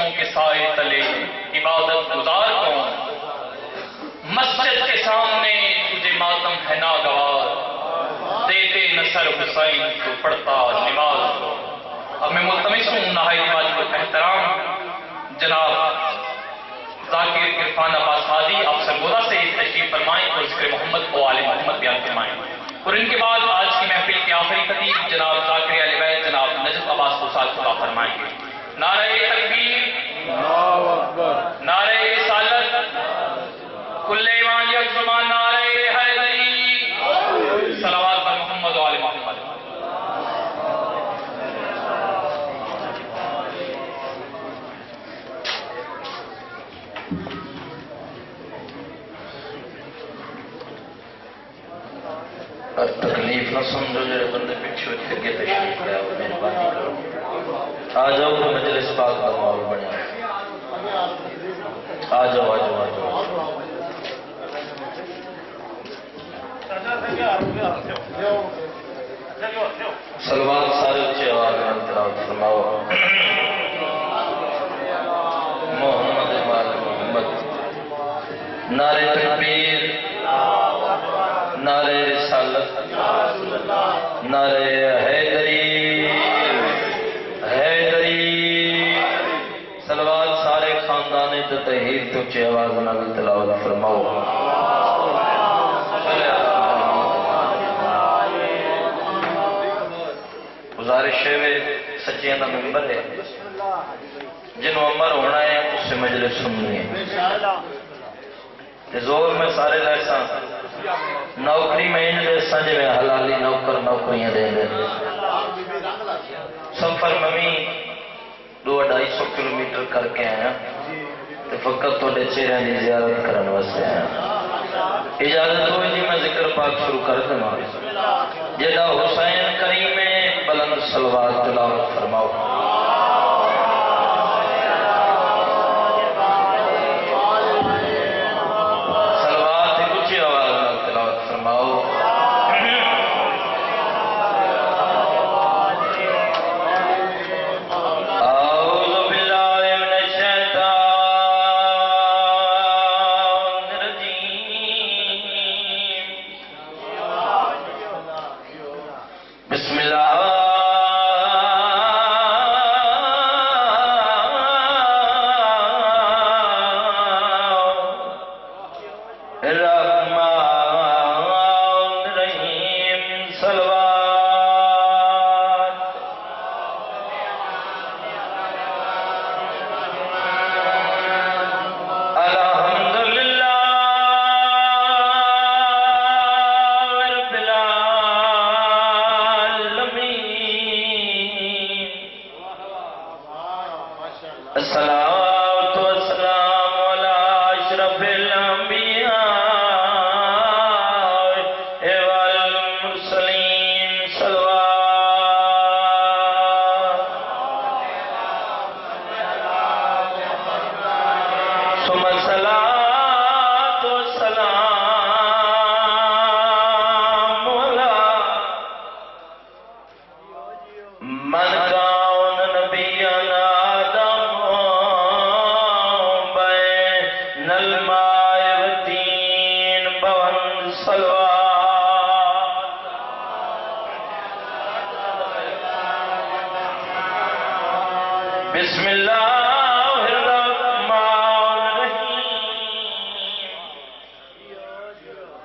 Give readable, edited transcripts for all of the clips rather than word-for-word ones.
کلیوں کے سائے تلے عبادت گزار کون، مسجد کے سامنے تجھے ماتم ہے ناگوار، دیتے نصر حسین تو پڑھتا نماز۔ اب میں ملتمس ہوں نہایت واجب احترام جناب ذاکر عرفان عباس ہادی آپ سرگودا سے تشریف فرمائیں اور ذکر محمد و آل محمد بیان فرمائیں، اور ان کے بعد آج کی محفل کے آخری خطیب جناب ذاکر اہل بیت جناب نجف عباس کو ساتھ خطاب فرمائیں گے۔ نعرہ تکبیر، نعرہ رسالت، کل ایمان یک زبان، نعرہ حیدری، صلوات بر محمد و آل محمد۔ تکلیف نہ سمجھو جڑے بندے پیچھے کے تشریف لے آؤ، مہربانی کرو آ جاؤ تو مجلس پاک کا ماحول بنے، آ جاؤ آ جاؤ آ جاؤ۔ سلوات سارے اچھے آواز میں تلاوت فرماؤ۔ محمد وال محمد، نعرہ تکبیر، نعرہ رسالت، نعرہ حیدری، حیدری، صلوات سارے خاندان تطہیر تو چے آواز نال تلاوت فرماؤ۔ گزارش ہے سچیاں دا ممبر ہے، جنہوں عمر ہونا ہے اس سے مجلس سننی ہے، زور میں سارے لائساں نوکری میں ان جیسا جی میں حلالی نوکر نوکریاں دے دیں، سفر میں 200-250 کلومیٹر کر کے آیا تو فقط تھوڑے چہرے کی زیارت کرنے واسطے آیا۔ اجازت ہوئی جی میں ذکر پاک شروع کر دوں، جیڑا حسین کریم بلند صلوات تلاوت فرماؤ۔ بسم اللہ الرحمن الرحیم،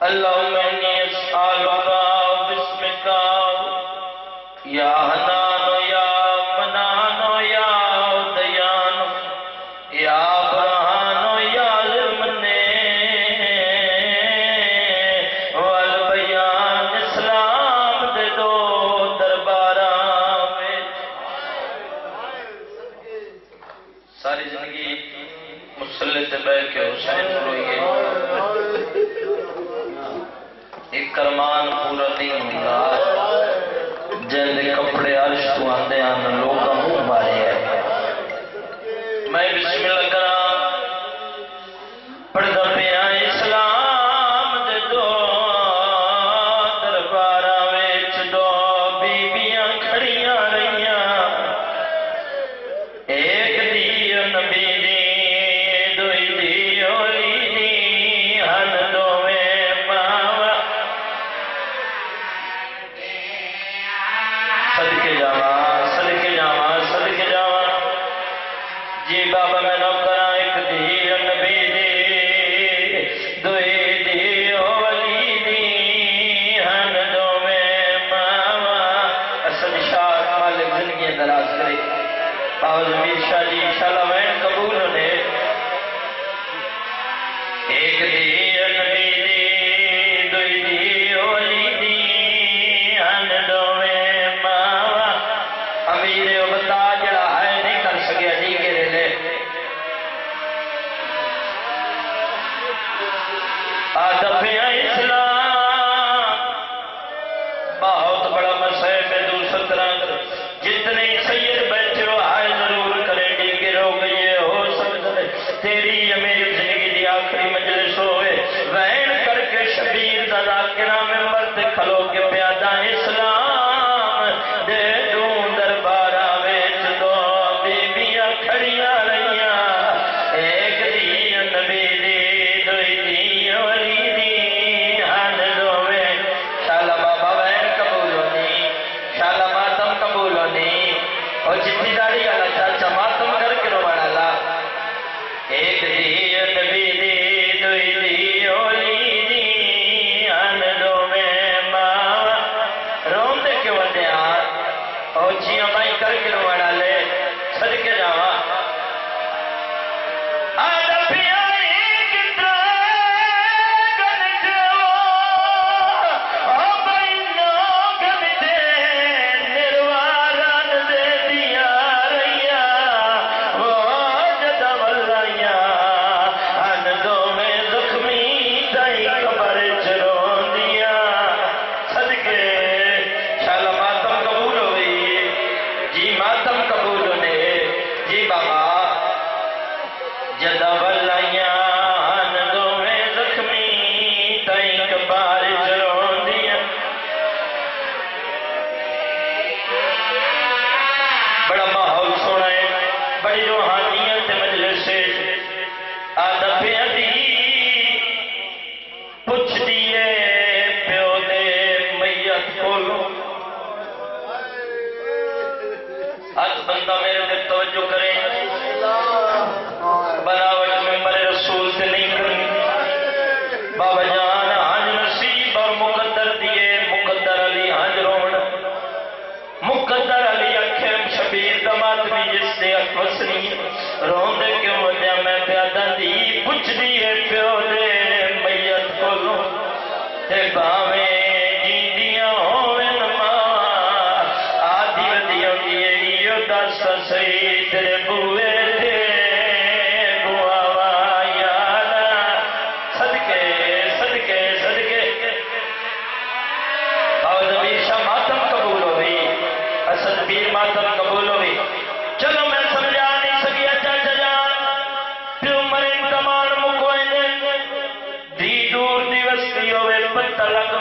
اللہم انی اسألک بسمک یا حنان یا منان یا دیان یا برہان یا ذلمن والبیان، اسلام دے دو درباراں ساری زندگی مسلح سے بیٹھ کے حسین روئیے، ایک کرمان پورا نہیں ہوگا جن دے کپڑے عرش تو آندے آن لوگاں منہ مارے ہے۔ میں بسم اللہ کرام پڑھدا پیا اسلام دے دو درباراں وچ دو بیبیاں کھڑیاں رہیاں، ایک دی نبی باز میر شاہ جی انشاءاللہ وین قبول ہونے ایک دی نبی دی دوئی دی اولی دی ان دوویں ماوا امیر بتا جڑا ہے نہیں کر سکیا جی گرے لے آدب اسلام بہت بڑا مسئلہ ہے دوسرا جتنے سید بیٹھے ہو آئے ضرور کریں گے کہ روگ یہ ہو سکتا ہے تیری یا میری زندگی دی آخری مجلس ہوئے وین کر کے شبیر دا ذاکرہ میں مرد کھلو کے پیادہ اسلام دے دوں دربارہ ویچ دو بیبیاں کھڑیاں رہیاں ایک دی نبی دی دوئی دی ولی دی ہن دوویں شالا بابا وین قبول ہونی شالا ماتم قبول ہونی اور جتنی داری والا چاچا ماتم کر کے روان اللہ ایک دی نبی دی دوئی دی اولی دی ہن دوویں ماں روم دے کے وڈے اور جیاں بائی کر کے روان لے صدقے جاواں بندہ میرے دل توجہ کرے بناوٹ ممبر رسول سے نہیں کرنی بابا جان ہنج نصیب اور مقدر دیے مقدر علی ہنج روڑ مقدر علی اکھم شبیر دمات بھی جس سے اکوسنی رون دے کیوں ودیا میں پیادہ دی پچھ دیے پیو دے میت کو لوں تے باویں جیندیاں ہوئے سید بوئے تھے بواوا یادا صدقے صدقے صدقے اور نبی شاہ ماتم قبول ہوئی اسد پیر ماتم قبول ہوئی چلو میں سمجھا نہیں سکیا چاچا جان پیو مرین کمان مکوئے دی دور دی وستی ہوئے پتہ لگ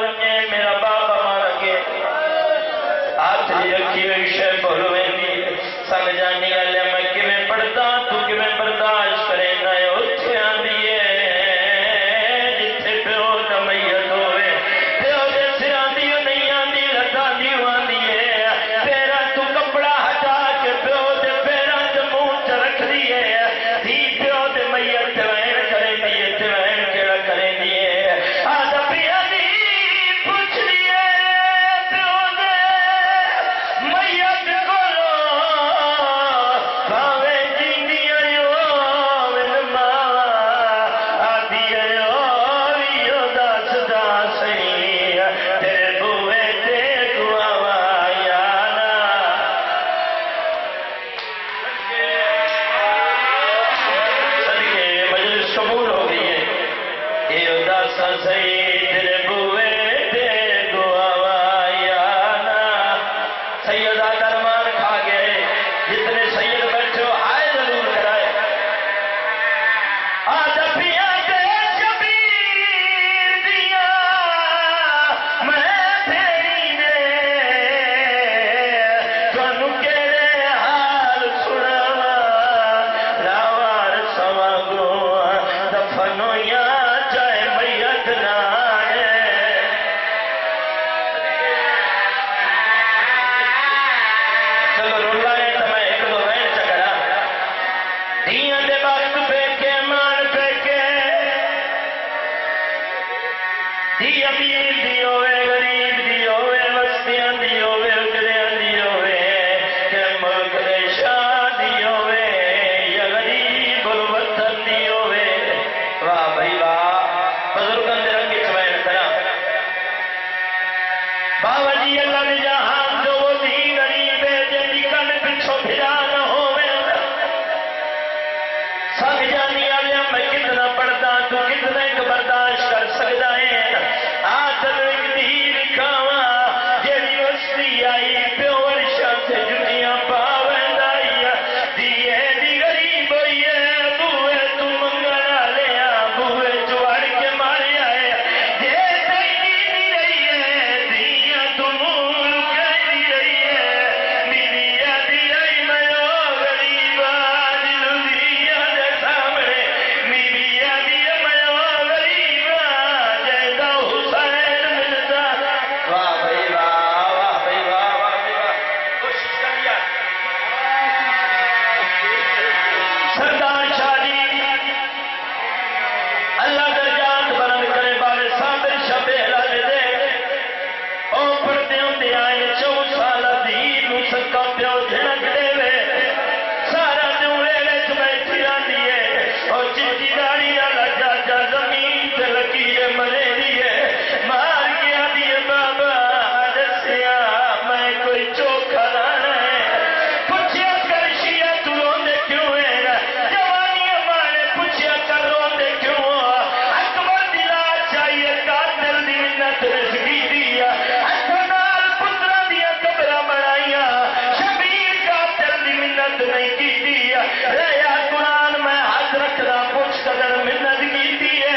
جہان جو وہ دین غریب ہے جی کن پچھو بھجا نہ ہوئے سنگ جانی آلیا میں کتنا پڑھتا تو کتنا ایک برداشت کر سکتا ہے آدھر ایک دیر کھاوا جیڑی وستی آئی پیو ورشا سے جنیاں پاویں دائی دیئے دی غریب ہوئی ہے بوئے تو منگنا لیا بوئے چوڑ کے مارے آئے یہ تیدی دی رہی ہے دیاں تو مول کہی رہی ہے میریا دی رہی میں غریب دل دیاں دے سامنے میریا دی میں غریب جیدہ حسین ملتا واہ بھائی واہ واہ بھائی واہ واہ بھائی واہ کوشش کریا سردار شاہ جی اللہ درجات بلند کرے بارے صابر شبے لالے دے او پڑھتے ہوں دے آئے 4 سالہ دین نو سکا پیو جھنک دے وے سارا دوں ویلے بیٹھی رہتی ہے او چٹی داڑھی والا جاجا زمین تے لکیر مرے دیے مار کے آدھی بابا دسیا میں کوئی چوکھا لانا ہے پوچھیا کر شیعہ تو روندے کیوں ہے جوانی ہمارے پوچھیا کر روندے کیوں اکبر دلا چاہیے قاتل دی منت رزقی دیا اکبر پترہ دیا قبرہ بڑھائیا شبیر قاتل دی منت نہیں کی دیا رہیا قرآن میں ہاتھ رکھنا پوچھ قدر منت کی دیا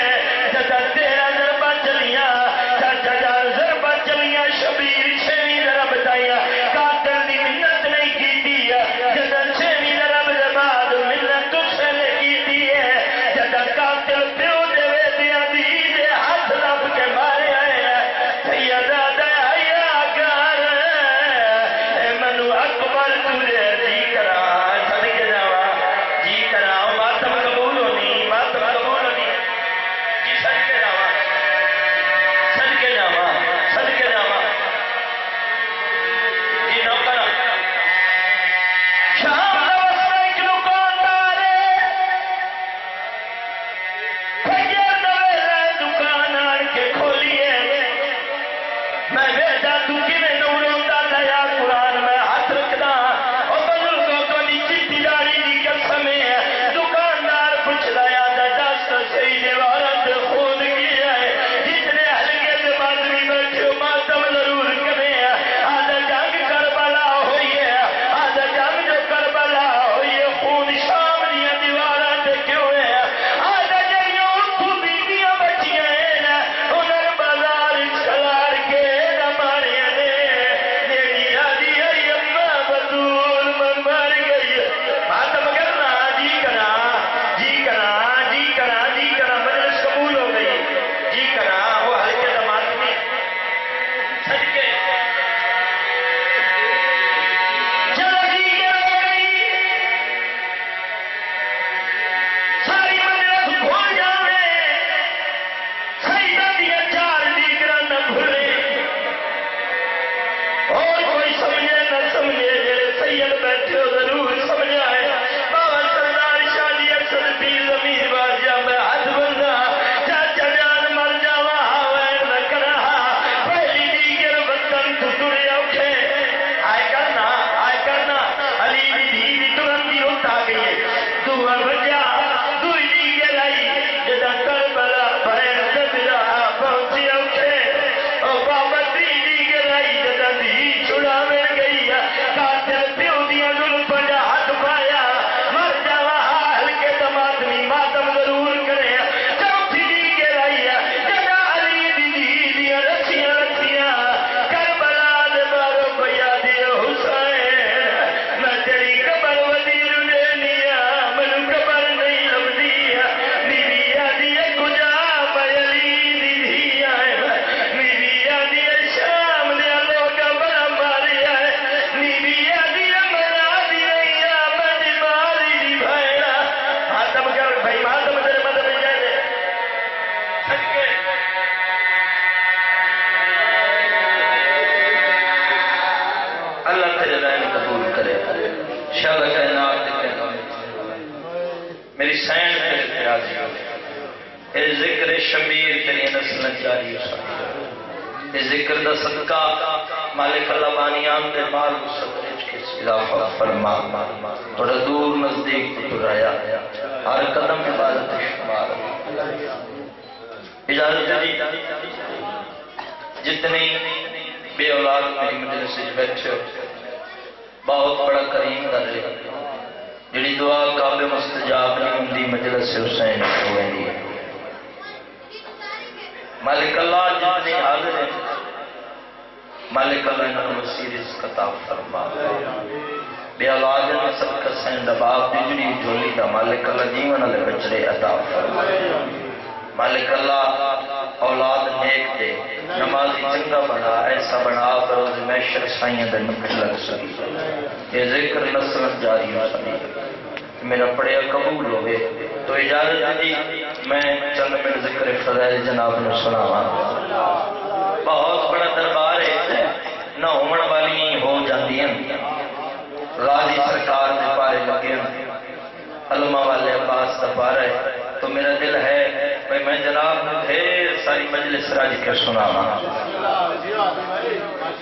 جدا 13 ضربہ چلیاں چاچا جار ضربہ چلیاں شبیر 6ویں ضرب دایا قاتل دی منت نہیں کی دیا جدا 6ویں ضرب دے بعد منت تجھ سے نہیں کی دیا جدا قاتل پیو دے وے دیا دی دے ہاتھ لب کے مارے آئے سیدہ دیا گار اے منو اکبر تجھے جی کرا صدقے جاوا جی کرا ماتم قبول ہونی ماتم قبول ہونی جی صدقے جاوا صدقے جاوا صدقے جاوا جی نوکرہ شام کا وسط ایک دکاندار فجر نوے رہے دکان آن کے کھولیے میں بیٹا تو کیویں نوروں دا لیا قرآن میں ہاتھ رکھدا او بزرگوں کو چٹی داڑھی دی قسم ہے دکاندار پوچھدا یاد دست صحیح دیوارت خود کیا ہے جتنے ہلکے سے بادمی بیٹھے ہو ماتم ضرور کرے آدھا جنگ کربلا ہوئی ہے آدھا جنگ جو کربلا ہوئی ہے خون شام دیا دیوارت کیوں ہے آدھا جنگوں تو بیویاں بچیاں ہیں انہر بازار چلار کے نہ مارے نے میری آدھی ہے اماں بطول من مر گئی ماتم کرنا جی کرا جی کرا جی کرا جی کرا مجلس قبول ہو گئی جی کرا وہ ہلکے دماغ میں صدقے چلو جی گئی ساری مجلس کھول جاوے سیدہ دیا 4 دیگراں نہ بھولے اور کوئی سمجھے نہ سمجھے جڑے سید بیٹھے ہو ضرور سمجھا ہے بابا سردار شاہ جی اکثر پیر ضمیر بادشاہ میں ہاتھ بندہ چاچا جان مر جاوا ہاویں نہ کرا پہلی دیگر وطن تو ترے اوکھے آئے کرنا علی دی دھی ترن دی اٹھا گئی دعا بجا دوئی دیگر آئی جدا کربلا بھین جدرا پہنچی اوکھے او بابا دیگر آئی جدا دی چھڑا میں گئی قاتل پیو دیا ظلم پجا ہاتھ پایا مر جاوا حال کے دمادمی ماتم ضرور کرے چوتھی دیگر آئی جدا علی دی دیا رسیاں رکھیاں کربلا دے بارو بیا دیا حسین میں تیری قبر وزیر لینیا منو قبر نہیں لبدیا میری آدھی کجا میں علی دی دیا میری آدھی شام دیا لوگا بڑا ماری ہے میری آدھی مرا دی رہی میں ماری دی بھائینا ماتم کر بھائی ماتم تیرے مدد میں جائے صدقے اللہ تیرے رحم قبول کرے شاہ کائنات میری سین پہ راضی ہو اے ذکر شبیر تیری نسل جاری ہو سکتی تے ذکر دا صدقہ مالک اللہ بانیان دے مال صدقے کے اضافہ فرما تھوڑا دور نزدیک ٹرایا ہر قدم عبادت شمار اجازت دی جتنے بے اولاد میری مجلس سے بیٹھے بہت بڑا کریم کر رہے جڑی دعا قابل مستجاب نہیں ہوندی مجلس سے حسین ہوئے دی مالک اللہ جتنے حاضر ہیں مالک اللہ انہوں وسیع رزق عطا فرما بے اولاد نے سب کا سین باپ دی جڑی جھولی دا مالک اللہ جیون والے بچڑے عطا فرما مالک اللہ اولاد نیک دے نمازی چنگا بنا ایسا بنا بروز محشر سائیاں دے نکل لگ سکی یہ ذکر نسل جاری ہو سکی میرا پڑھیا قبول ہوئے تو اجازت دی میں چند منٹ ذکر فضائل جناب نے سنا بہت بڑا دربار ہے نہ ہومن والی ہو جاتی ہیں غازی سرکار نے پارے لگے علماء والے عباس دا پارا ہے تو میرا دل ہے بھئی میں جناب ڈھیر ساری مجلس راج کر سنا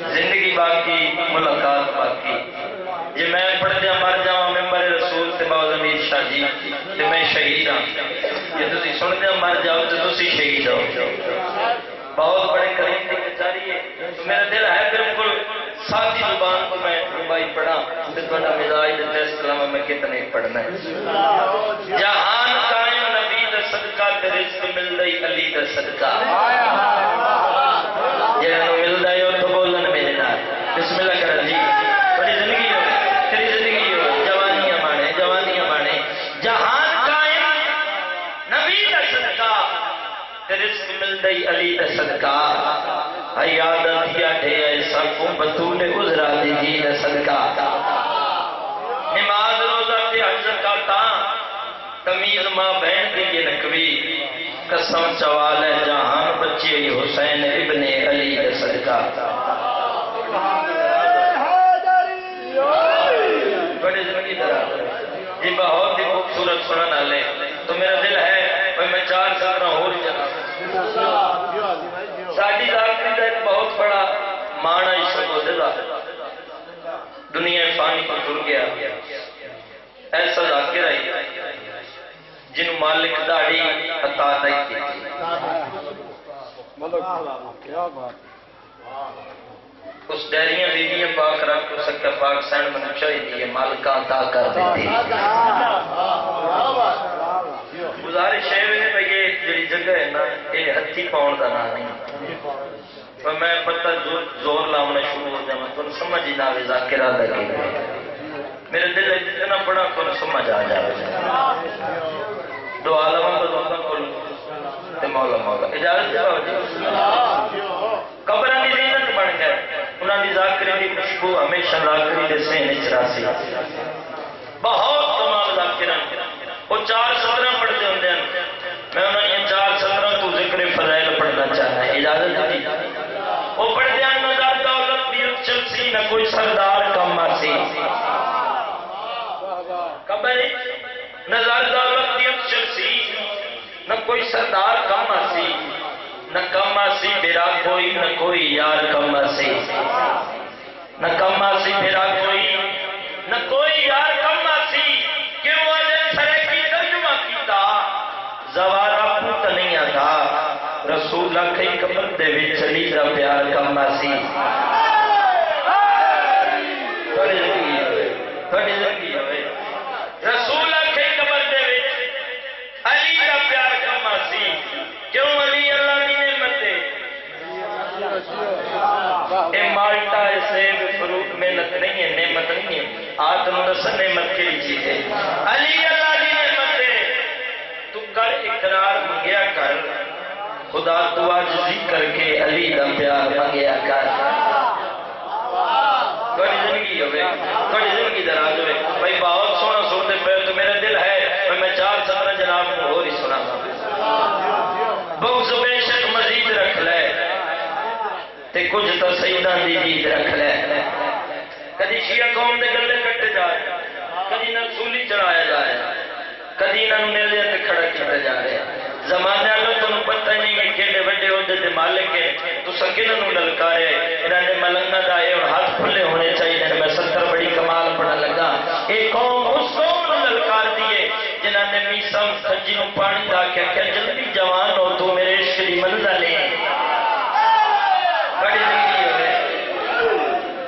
زندگی باقی ملاقات باقی یہ میں پڑھ دیا مر جاؤں ممبر رسول تے باؤ زمیر شاہ جی تے میں شہید ہوں یہ تسی سن دیا مر جاؤ تے تسی شہید ہو بہت بڑے کریم کی کچاری ہے تو میرا دل ہے بالکل ساتھی زبان کو میں ربائی پڑھا پھر بڑا مزاج ٹیسٹ کلام میں کتنے پڑھنا ہے جہان قائم نبی دا صدقہ تے رزق مل رہی علی دا صدقہ جنہوں مل رہی ہو تو بولن میرے نال بسم اللہ کر جی بڑی زندگی ہو تیری زندگی ہو جوانیاں مانے جہان قائم نبی دا صدقہ تے رزق مل رہی علی دا صدقہ عیادت یا ڈھے ایسا کو بطول عذرا دیجی دا صدقہ نماز روزہ تے حج زکاتا تمیز ماں بہن دی یہ نکوی قسم چوال ہے جہان بچی حسین ابن علی کا صدقہ بڑی زندگی درہ یہ بہت ہی خوبصورت سننا لے تو میرا دل ہے میں چار سکرہ ہو رہی جانا ساڑھی ذاکری دا ایک بہت بڑا معنی عشق ہو دے دا دنیا فانی کو ٹر گیا ایسا ذاکر آئی جن مالک داڑھی عطا نہیں کی اس ڈیریاں بیویاں پاک رکھ سکتا پاک سینڈ میں نچائی دیئے مالکہ عطا کر دیتی گزارش ہے بھئی یہ جڑی جگہ ہے نا یہ ہتھی پاؤن دا نا نہیں تو میں پتہ زور لاؤنا شروع ہو جائے تو سمجھ ہی نہ ذاکرہ لگے میرے دل ہے جتنا بڑا کون سمجھ آ جائے دو عالموں کو دوستوں کو تے مولا اجازت جاؤ جی قبران دی زینت بن گئے انہاں دی ذاکری دی خوشبو ہمیشہ ذاکری دے سینے چراسی بہت تمام ذاکران وہ چار سطرہ پڑھتے ہوندے ہیں میں انہوں نے چار سطرہ تو ذکر فضائل پڑھنا چاہتا ہے اجازت دی وہ پڑھتے ہیں نظر دولت دیت چلسی نہ کوئی سردار کم آسی قبر نظر دولت دیت چلسی نہ کوئی سردار کم آسی نہ کم آسی بیرا کوئی نہ کوئی یار کم آسی نہ کم آسی بیرا کوئی نہ کوئی یار کم آسی کیوں آجن سرے کی ترجمہ کیتا زوارا پوت نہیں آتا رسول کئی قبر دے بھی چلی دا پیار کم آسی تھوڑی زندگی ہوئے رسول کئی قبر دے بھی علی دا پیار کم آسی کیوں علی اللہ دی نعمت دے اے مالٹا اے سیب فروٹ محنت نہیں ہے نعمت نہیں ہے آتم نسل نعمت کے چیز ہے علی اللہ دی نعمت دے تو کر اقرار منگیا کر خدا تو عاجزی کر کے علی دا پیار منگیا کر بڑی زندگی ہوئے بڑی زندگی دراز ہوئے بھائی بہت سونا سنتے پہ تو میرا دل ہے میں چار سطرہ جناب کو ہو رہی سنا بغض بے شک مزید رکھ لے تے کچھ تو سیدان دی دید رکھ لے کدی شیعہ قوم دے گلے کٹے جائے کدی نہ سولی چڑھایا جائے کدی نہ نیلے تے کھڑا کھڑا جا رہے زمانے والوں تمہیں پتہ نہیں کہ کہڑے وڈے عہدے دے مالک ہے تو سکن نو للکارے انہاں نے ملنگا دا اے ہاتھ کھلے ہونے چاہیے میں 70 بڑی کمال پڑھا لگا ایک قوم اس قوم نو للکار دیے جنہاں نے میسم سجی نو پانی دا کے کہ جلدی جوان ہو تو میرے عشق دی منزل ہے بڑی زندگی ہوئے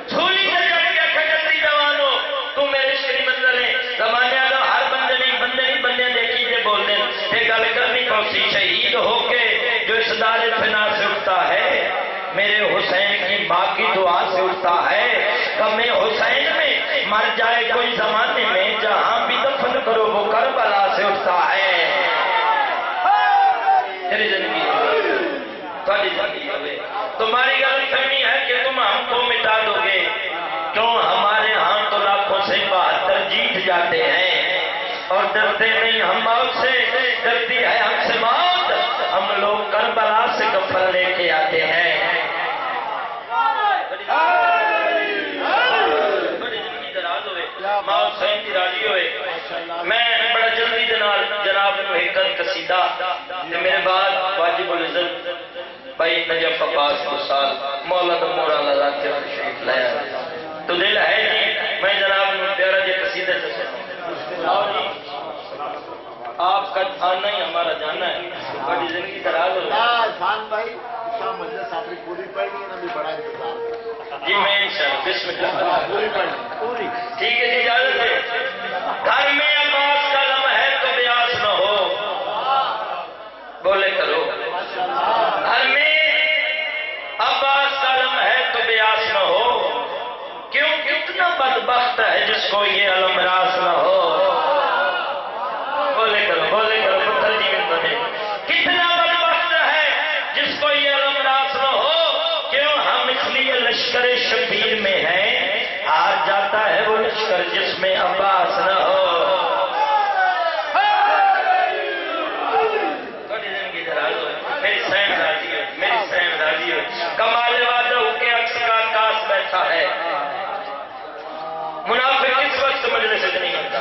چھولی تے چڑھ کے کہ جلدی جوان ہو تو میرے عشق دی منزل ہے زمانے والوں ہر بندے نہیں بندے دیکھی دے بول دیں یہ گل کرنی پوسی شہید ہو کے جو اس دار فنا سے اٹھتا ہے میرے حسین کی ماں کی دعا سے اٹھتا ہے غم حسین میں مر جائے کوئی زمانے میں جہاں بھی دفن کرو وہ کربلا سے اٹھتا ہے تیری زندگی تمہاری زندگی ہوئے تمہاری غلط فہمی ہے کہ تم ہم کو مٹا دو گے کیوں ہمارے ہاں تو لاکھوں سے 72 جیت جاتے ہیں اور ڈرتے نہیں ہم موت سے ڈرتی ہے ہم سے موت ہم لوگ کربلا سے کفن لے کے آتے ہیں بڑی زندگی دراز ہوئے ماں حسین کی راضی ہوئے میں بڑا جلدی جناب نو ایک قصیدہ میرے بعد واجب العزت بھائی نجف عباس کو سال مولانا مولانا ذات شریف لایا تو دل ہے جی میں جناب نو پیارا جی قصیدہ سے آپ کا آنا ہی ہمارا جانا ہے بڑی زندگی دراز ہو خان بھائی شام مجلس آپ نے پوری پڑھی نا بھی بڑا انتظار جی میں انشاءاللہ بسم اللہ پوری پڑھی پوری ٹھیک ہے جی اجازت ہے گھر میں عباس کا غم ہے تو بیاس نہ ہو بولے کرو گھر میں عباس کا غم ہے تو بیاس نہ ہو کیوں کتنا بدبخت ہے جس کو یہ علم راس نہ ہو بولے کرو پتھر جی میں بنے کتنا بدبخت ہے جس کو یہ علم راس نہ ہو کیوں ہم اس لیے لشکر شبیر میں ہیں ہار جاتا ہے وہ لشکر جس میں عباس نہ ہو میری سین راضی ہو کمال وعدہ کے عکس کا کاس بیٹھا ہے منافق کس وقت مجلس سے نہیں ہوتا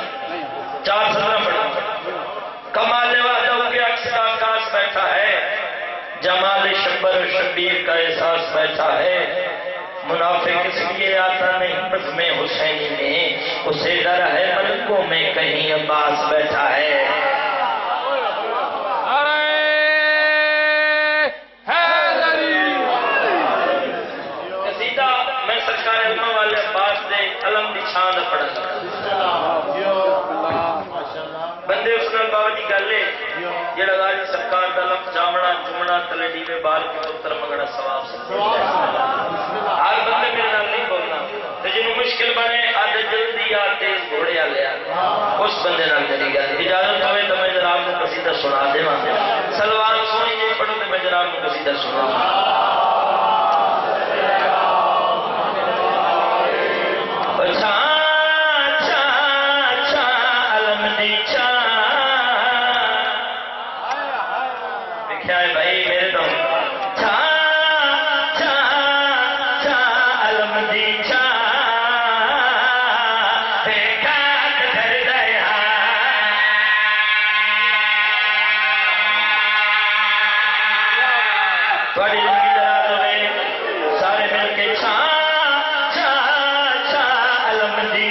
417 پڑھا کمال وعدہ کے عکس کا کاس بیٹھا ہے جمال شبر و شبیر کا احساس بیٹھا ہے منافق اس لیے آتا نہیں بزم حسینی میں اسے ڈر ہے ملکوں میں کہیں عباس بیٹھا ہے قصیدہ میں سرکار علمہ والے عباس دے علم دی شان پڑھا بندے اس نال بابا جی گل ہے جڑا غازی سرکار دا لفظ جامنا چومنا تلے دیوے بال کے پتر منگنا ثواب سے ہر بندے میرے نال نہیں بولنا تے جنوں مشکل بنے آج جلدی آ تیز گھوڑے والے اس بندے نال میری گل اجازت ہوے تو میں جناب کو قصیدہ سنا دیواں سلوات سونی جی پڑھو تے میں جناب کو قصیدہ سناواں کیا ہے بھائی میرے تو بڑی زندگی دراز ہوئے سارے مل کے علم دی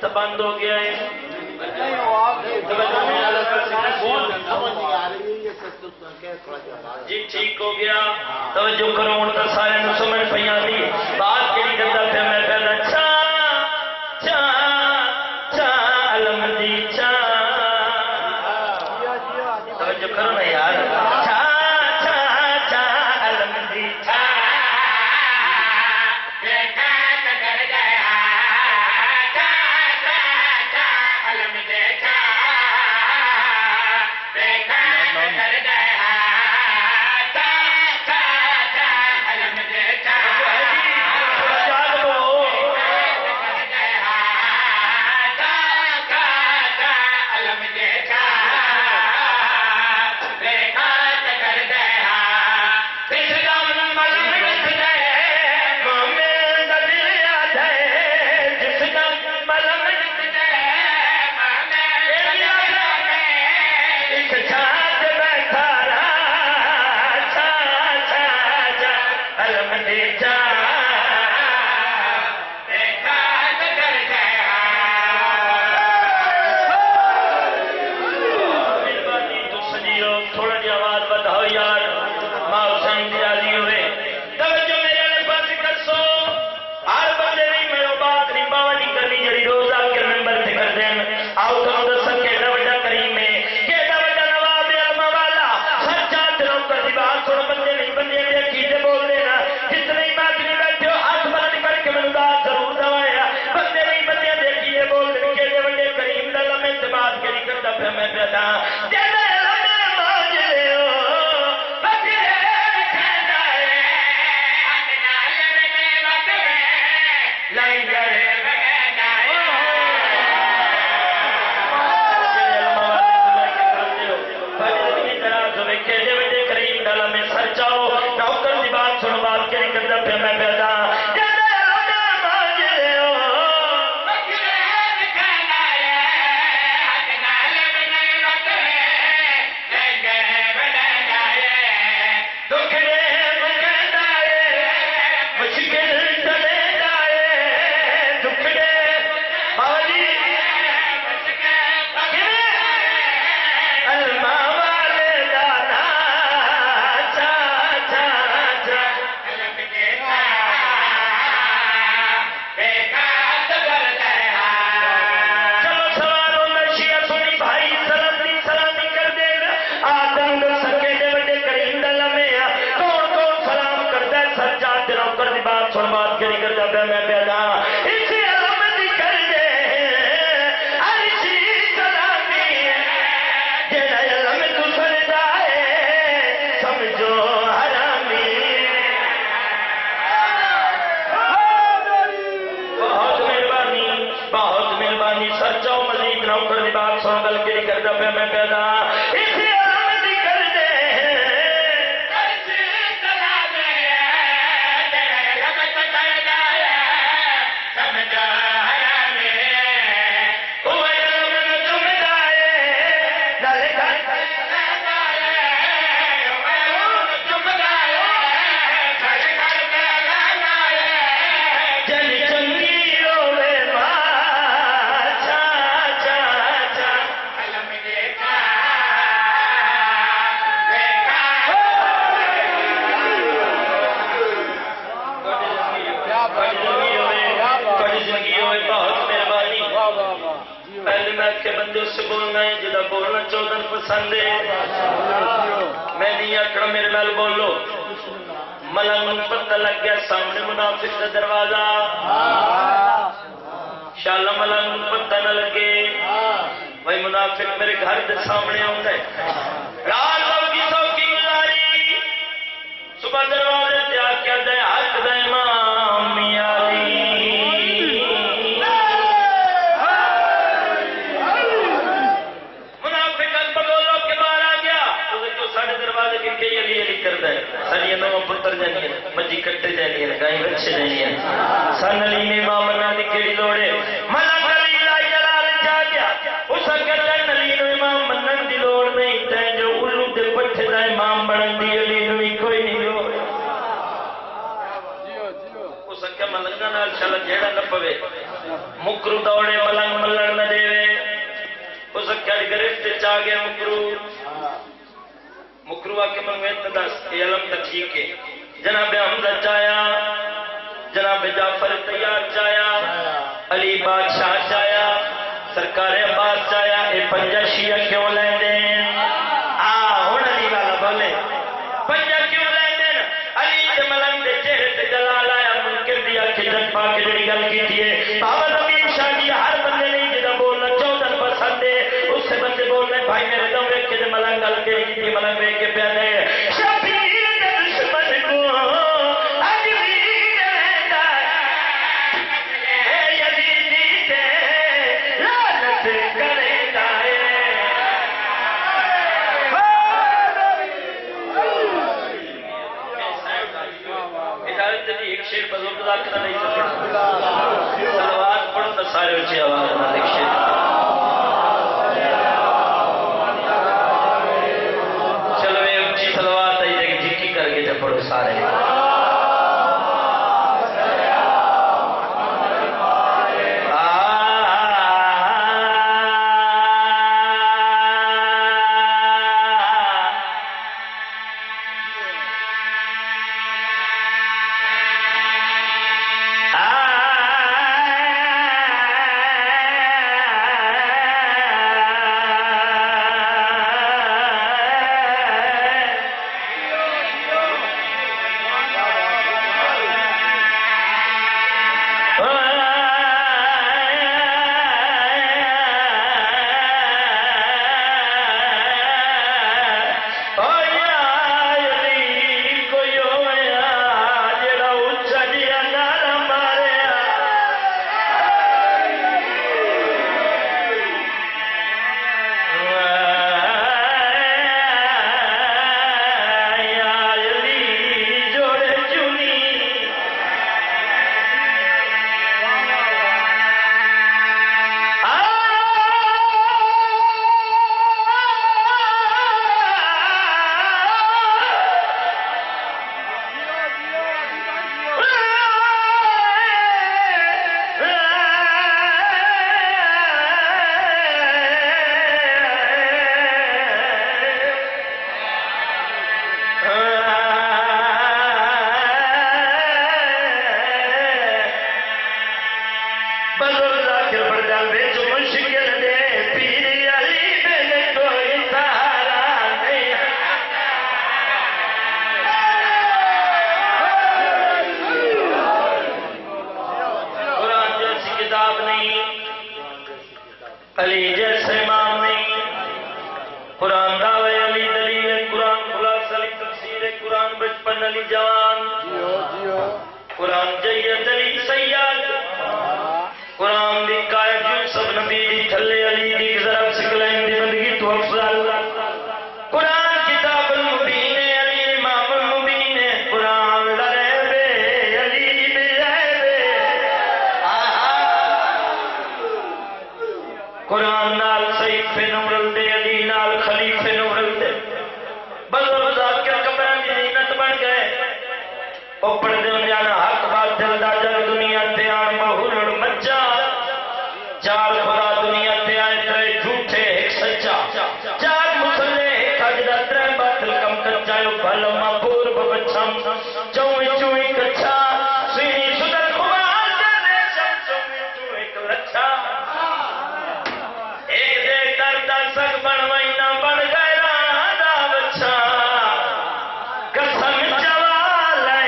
بند ہو گیا ہے جی ٹھیک ہو گیا توجہ کرو ہوں تو سارے نو سمجھ پہ آتی بات کہڑی کرتا پھر میں پہلا علم دی توجہ کرو نا یار پیدا جڑے لمے باج لیو بکرے کھاندا ہے حق نال میں وکرے لنگر بگڑا ہے سر جاؤ نوکر دی بات سن بات کے نہیں کرتا پھر میں پیدا کے بندے اس سے بولنا ہے جدا بولنا چودن پسند ہے میں نہیں آکڑا میرے نال بولو ملنگ پتہ لگ گیا سامنے منافق کا دروازہ شالا ملنگ پتہ نہ لگے بھائی منافق میرے گھر دے سامنے آتا ہے رات لو کی سوکی گزاری صبح دروازے تے آ کے دے حق دے امام علی ساری نو پتر جانی مجھے کٹے جانی گائیں بچے جانی سن علی نے امام بننا کی کیڑی لوڑے ملک علی لائی جلال جا گیا اس اگر علی نو امام بننے دی لوڑ نہیں تے جو الو دے پٹھے دا امام بنن دی علی نو کوئی نہیں لوڑ اس اگر ملنگا نال چل جیڑا نہ پوے مکرو دوڑے ملنگ ملن نہ دے اس اگر گرفت چا گیا مکرو کے منگوے تدس یہ علم تا ٹھیک ہے جناب حمزہ چایا جناب جعفر تیار چایا علی بادشاہ چایا سرکار عباس چایا اے پنجا شیعہ کیوں لیں دیں ہون علی والا بولے پنجا کیوں لیں دیں علی دے ملنگ دے چہرے تے جلال آیا منکر دیا کھجن پاک جڑی گل کی تھیے بابا زمین شاہ جی ہر بندے نہیں جدا بولنا چودن پسند ہے اس سے بندے بولنے بھائی میرے دم ویک کے ملنگ گل کے کی ملنگ ویک کے پیانے شبیر دشمن کو عجیب رہتا ہے یزیدی تے لعنت کرتا ہے اجازت دی ایک شیر بزرگ ذاکرہ نہیں سکتا سلوات پڑھو تو سارے اچھی آواز میں ایک شیر پڑھو سارے علی جیسے امام نہیں قرآن دعوے علی دلیل قرآن خلاص علی تفسیر قرآن بچپن علی جوان قرآن جید علی سیاد قرآن دی قائد یوسف نبی دی تھلے علی دی ضرب سکلین دی بندگی تو افضل قرآن کتاب المبین علی امام المبین قرآن لڑے بے علی بے قرآن نال سعید پہ نورل دے علی نال خلیفے نورل دے بزرگ ذاکر قبران دی زینت بن گئے او پڑھ دے جانا حق بات دل دا جگ دنیا تے آن بہولڑ مچا چار خدا دنیا تے آئے ترے جھوٹے ایک سچا چار مسلے ایک حجدہ ترے باطل کم کچا یو بھلما پور ببچھم چوئی چوئی کچھا سینی سدر خوبان دے شم چوئی چوئی کلچا ایک دے در در سک بنوائی نہ بن گئے رانا بچھا قسم جوالے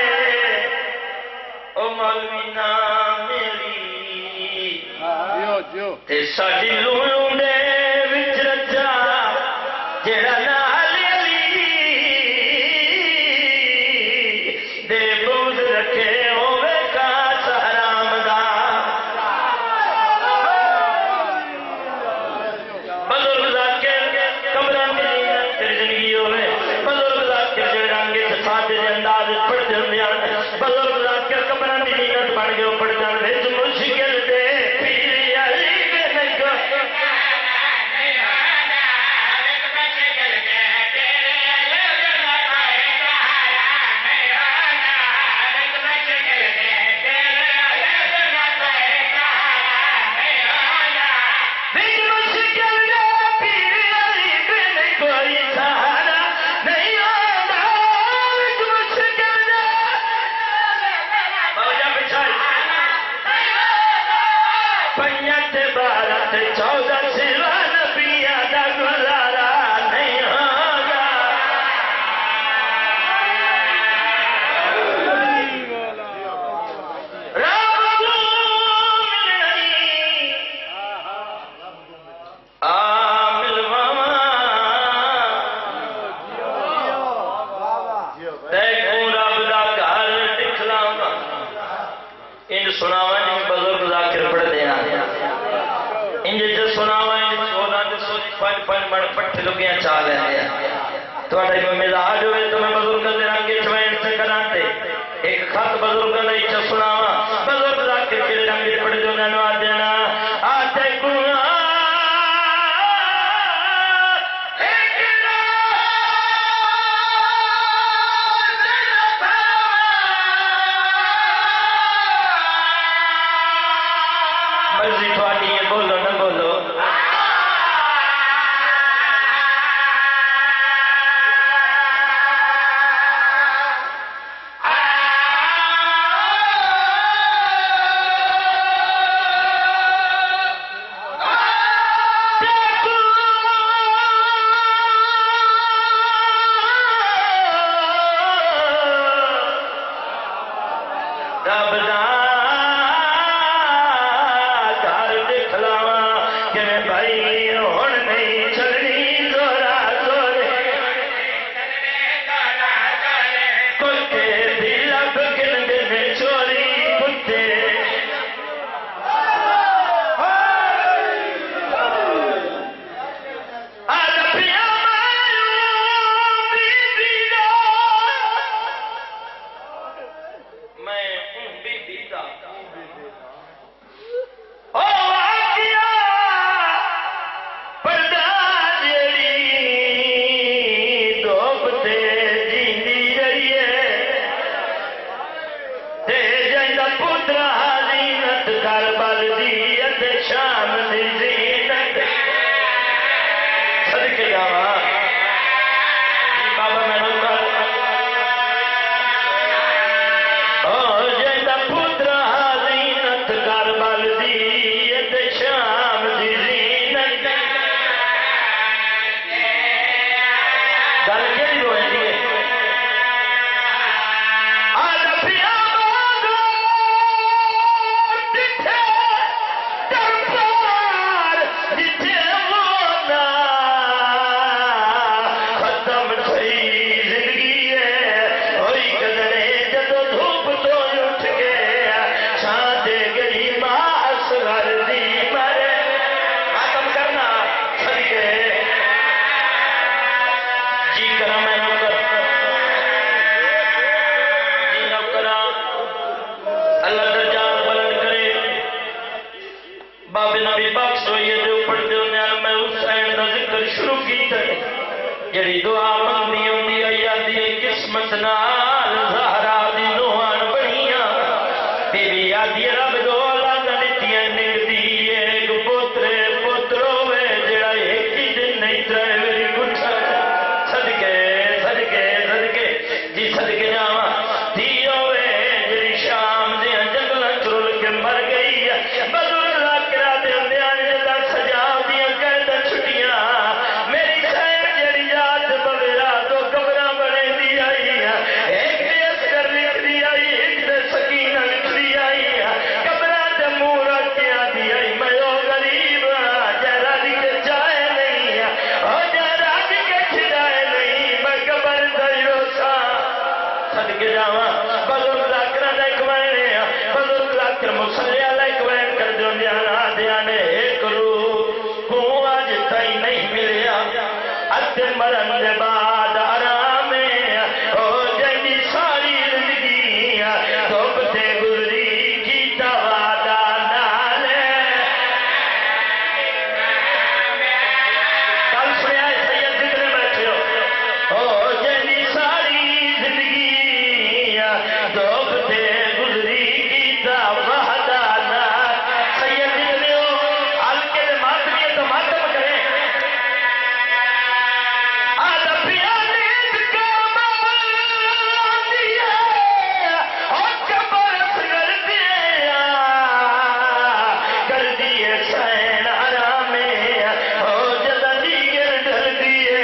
او مولوی نام میری تے ساڈی لولو نے وچ رچا جڑا نال علی دے بوجھ رکھے ہوے کاس حرام دا بزرگ ذاکر قبران دی زینت تیری زندگی ہوے بزرگ ذاکر جڑے رنگے تے سادے دے انداز وچ پڑھ جاندے ہیں بزرگ ذاکر قبران دی زینت بن گئے پڑھ جاندے وچ مشکل دے پیر علی بے نگو چودہ سوا نبیہ دا گزارا نہیں ہوگا رب نہیں آمل ماما دیکھوں رب دا گھر دکھلاؤں ان سناوا جی بزرگ ذاکر پڑھ دینا انجے جو سناوا ہے سونا جو سوچ پانچ مڑ پٹھے لگیاں چاہ لیں دیا تو اٹھائی میں مزاج ہوئے تو میں بزرگ دے رنگے چھوائن سے کراتے ایک خط بزرگ دے چھا سناوا بزرگ ذاکر کے رنگے پڑھ جو ننو آدینا آتے گناہ مرضی تھوڑی ہے بولو نہ بولو بابے نبی پاک سوئیے دے اوپر دے انہیں میں حسین دا ذکر شروع کیتا ہے جڑی دعا منگنی ہوندی ہے یادی ہے قسمت نال زہرا دی نوان بنیاں بی بی یادی رب دو اولاد دتیاں نگدی ایک پوترے پوترو وے جڑا ایک ہی دن نہیں ترے میری گٹھا صدقے صدقے صدقے جی صدقے جاواں دی ہوئے جڑی شام دے جنگل چرل کے مر گئی ہے بدر لاکرا دے اندیانے دا سجا دیاں قید چھٹیاں میری شہر جڑی یاد بویرا دو قبراں بنے دی آئی ہے ایک دے اسکر لکھ دی آئی ایک دے سکینہ لکھ دی آئی ہے قبراں تے منہ رکھ کے آدھی آئی میں او غریب جرا دی کے جائے نہیں ہے او جرا دی کے چھڑائے نہیں میں قبر دائیو سا صدقے جاواں بدر لاکرا دا ایک وینے بدر لاکر مسلیہ لائک وین کر جو نیانا دیانے ایک روح کو آج تائی نہیں ملیا ات مرن دے بعد آرام او جنگی ساری زندگی توب سے گزری کیتا وعدہ نالے کل سنیا ہے سید ذکر بیٹھے ہو او جنگی ساری زندگی توب سے گزری کیتا وعدہ نال سید ذکر ہو حلقے دے ماتمی ہے تو ماتم کریں آدھا پیانے کا ماما دیا اور کبرس کر دیے سین آرامے او جدہ دیگر ڈر دیے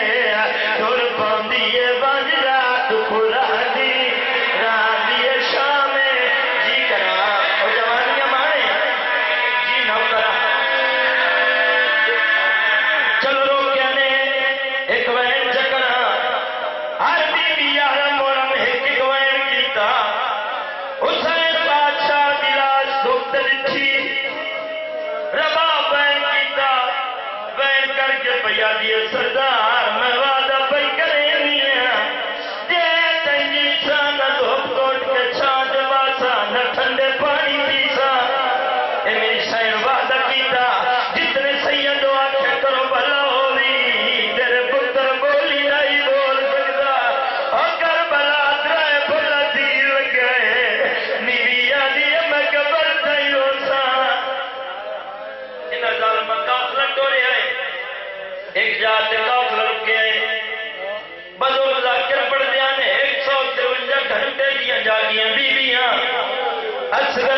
دور پاندیے بانج رات کھلا دی ران دیے شامے جی کرا او جوانیاں مانے جی نو کرا چلو روکیا نے ایک وین چکنا ہر بیوی یارم مورم ایک وین کیتا حسین بادشاہ دی لاش دکھ دتھی ربا وین کیتا وین کر کے پیا دیے سردار میں وعدہ پہ کرے میاں جے تنگی سا نہ دھوپ کوٹ کے چھانٹ باسا نہ ٹھنڈے پانی پیسا اے میری شہر وعدہ کیتا جتنے سیدوں آنکھیں کرو بھلا ہوئی تیرے پتر بولی نہیں بول سکتا اور کربلا درائے بھلا دیر گئے نیوی آدھی میں قبر دائیو سا انہا ظالمہ قافلہ ٹورے آئے ایک جاتے قافلہ رکھے آئے بدر ذاکر پڑھ دیانے 153 گھنٹے دیا جاگیاں بیویاں اصغر